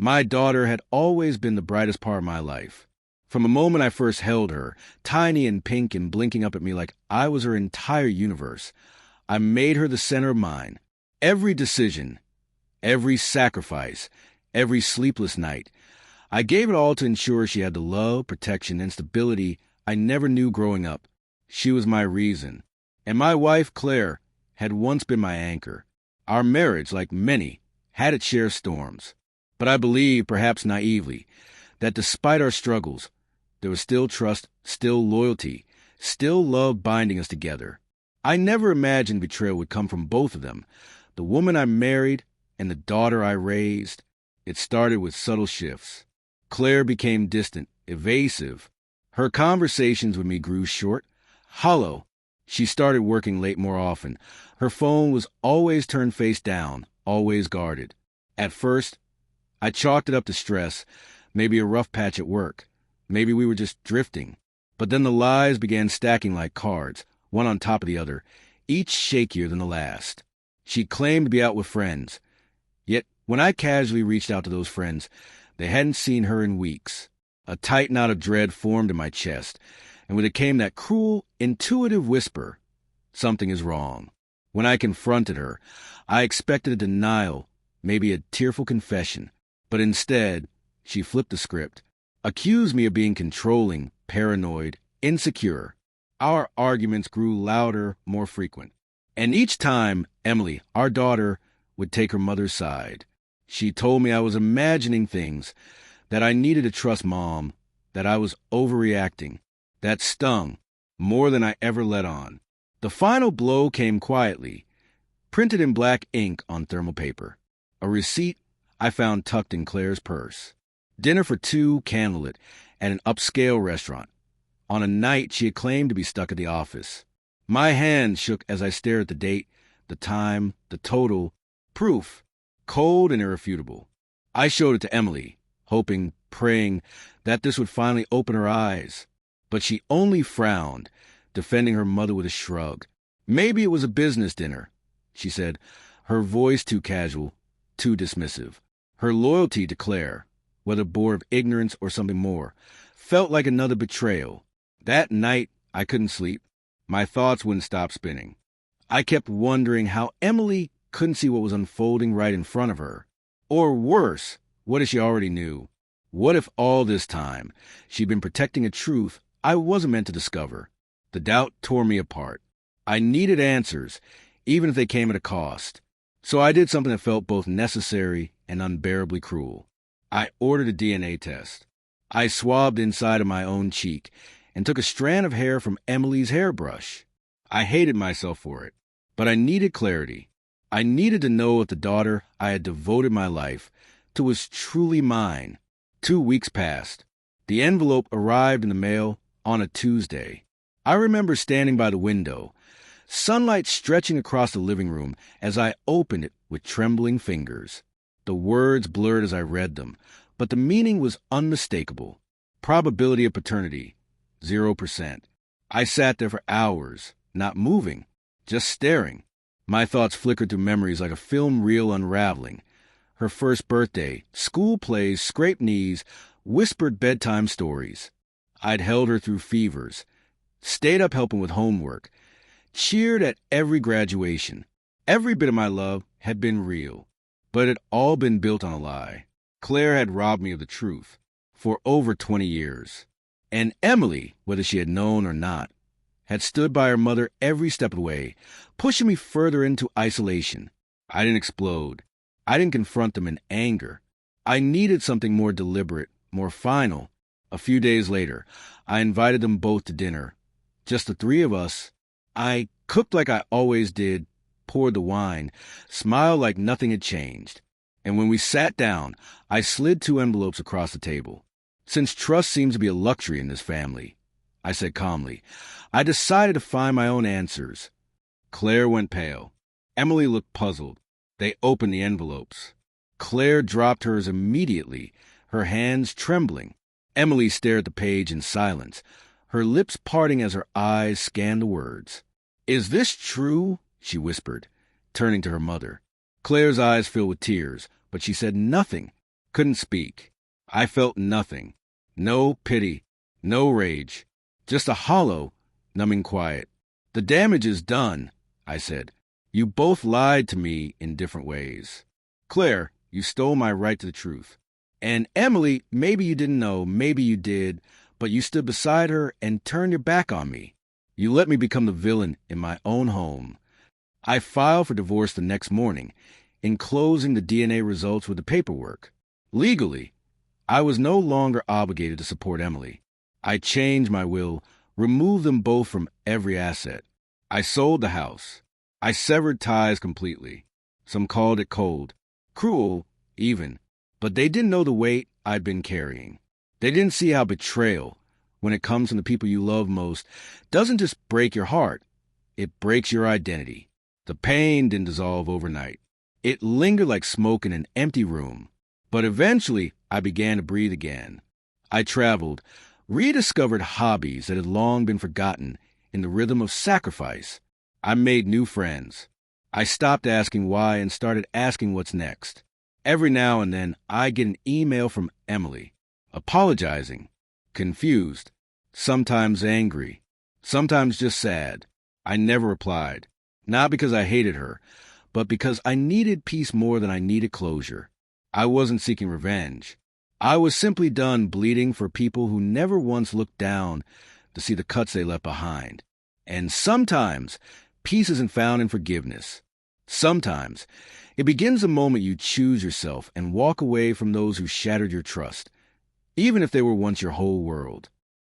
My daughter had always been the brightest part of my life. From the moment I first held her, tiny and pink and blinking up at me like I was her entire universe, I made her the center of mine. Every decision, every sacrifice, every sleepless night, I gave it all to ensure she had the love, protection, and stability I never knew growing up. She was my reason. And my wife, Claire, had once been my anchor. Our marriage, like many, had its share of storms. But I believed, perhaps naively, that despite our struggles, there was still trust, still loyalty, still love binding us together. I never imagined betrayal would come from both of them, the woman I married and the daughter I raised. It started with subtle shifts. Claire became distant, evasive. Her conversations with me grew short, hollow. She started working late more often. Her phone was always turned face down, always guarded. At first, I chalked it up to stress, maybe a rough patch at work. Maybe we were just drifting. But then the lies began stacking like cards, one on top of the other, each shakier than the last. She claimed to be out with friends. Yet, when I casually reached out to those friends, they hadn't seen her in weeks. A tight knot of dread formed in my chest, and with it came that cruel, intuitive whisper, something is wrong. When I confronted her, I expected a denial, maybe a tearful confession. But instead, she flipped the script, accused me of being controlling, paranoid, insecure. Our arguments grew louder, more frequent. And each time, Emily, our daughter, would take her mother's side. She told me I was imagining things, that I needed to trust Mom, that I was overreacting. That stung more than I ever let on. The final blow came quietly, printed in black ink on thermal paper. A receipt I found tucked in Claire's purse. Dinner for two, candlelit, at an upscale restaurant, on a night she had claimed to be stuck at the office. My hand shook as I stared at the date, the time, the total, proof, cold and irrefutable. I showed it to Emily, hoping, praying, that this would finally open her eyes. But she only frowned, defending her mother with a shrug. Maybe it was a business dinner, she said, her voice too casual, too dismissive. Her loyalty to Claire, whether born of ignorance or something more, felt like another betrayal. That night, I couldn't sleep. My thoughts wouldn't stop spinning. I kept wondering how Emily couldn't see what was unfolding right in front of her. Or worse, what if she already knew? What if all this time she'd been protecting a truth I wasn't meant to discover? The doubt tore me apart. I needed answers, even if they came at a cost. So I did something that felt both necessary and unbearably cruel. I ordered a DNA test. I swabbed inside of my own cheek and took a strand of hair from Emily's hairbrush. I hated myself for it, but I needed clarity. I needed to know if the daughter I had devoted my life to was truly mine. 2 weeks passed. The envelope arrived in the mail on a Tuesday. I remember standing by the window, sunlight stretching across the living room as I opened it with trembling fingers. The words blurred as I read them, but the meaning was unmistakable. Probability of paternity, 0%. I sat there for hours, not moving, just staring. My thoughts flickered through memories like a film reel unraveling. Her first birthday, school plays, scraped knees, whispered bedtime stories. I'd held her through fevers, stayed up helping with homework, cheered at every graduation. Every bit of my love had been real, but it had all been built on a lie. Claire had robbed me of the truth for over 20 years. And Emily, whether she had known or not, had stood by her mother every step of the way, pushing me further into isolation. I didn't explode. I didn't confront them in anger. I needed something more deliberate, more final. A few days later, I invited them both to dinner. Just the three of us. I cooked like I always did, poured the wine, smiled like nothing had changed. And when we sat down, I slid 2 envelopes across the table. Since trust seems to be a luxury in this family, I said calmly, I decided to find my own answers. Claire went pale. Emily looked puzzled. They opened the envelopes. Claire dropped hers immediately, her hands trembling. Emily stared at the page in silence, her lips parting as her eyes scanned the words. "Is this true?" she whispered, turning to her mother. Claire's eyes filled with tears, but she said nothing. Couldn't speak. I felt nothing. No pity, no rage. Just a hollow, numbing quiet. The damage is done, I said. You both lied to me in different ways. Claire, you stole my right to the truth. And Emily, maybe you didn't know, maybe you did, but you stood beside her and turned your back on me. You let me become the villain in my own home. I filed for divorce the next morning, enclosing the DNA results with the paperwork. Legally, I was no longer obligated to support Emily. I changed my will, removed them both from every asset. I sold the house. I severed ties completely. Some called it cold, cruel, even, but they didn't know the weight I'd been carrying. They didn't see how betrayal, when it comes from the people you love most, doesn't just break your heart, it breaks your identity. The pain didn't dissolve overnight. It lingered like smoke in an empty room. But eventually, I began to breathe again. I traveled, rediscovered hobbies that had long been forgotten in the rhythm of sacrifice. I made new friends. I stopped asking why and started asking what's next. Every now and then, I get an email from Emily, apologizing, confused, sometimes angry, sometimes just sad. I never replied, not because I hated her, but because I needed peace more than I needed closure. I wasn't seeking revenge. I was simply done bleeding for people who never once looked down to see the cuts they left behind. And sometimes, peace isn't found in forgiveness. Sometimes, it begins the moment you choose yourself and walk away from those who shattered your trust, even if they were once your whole world.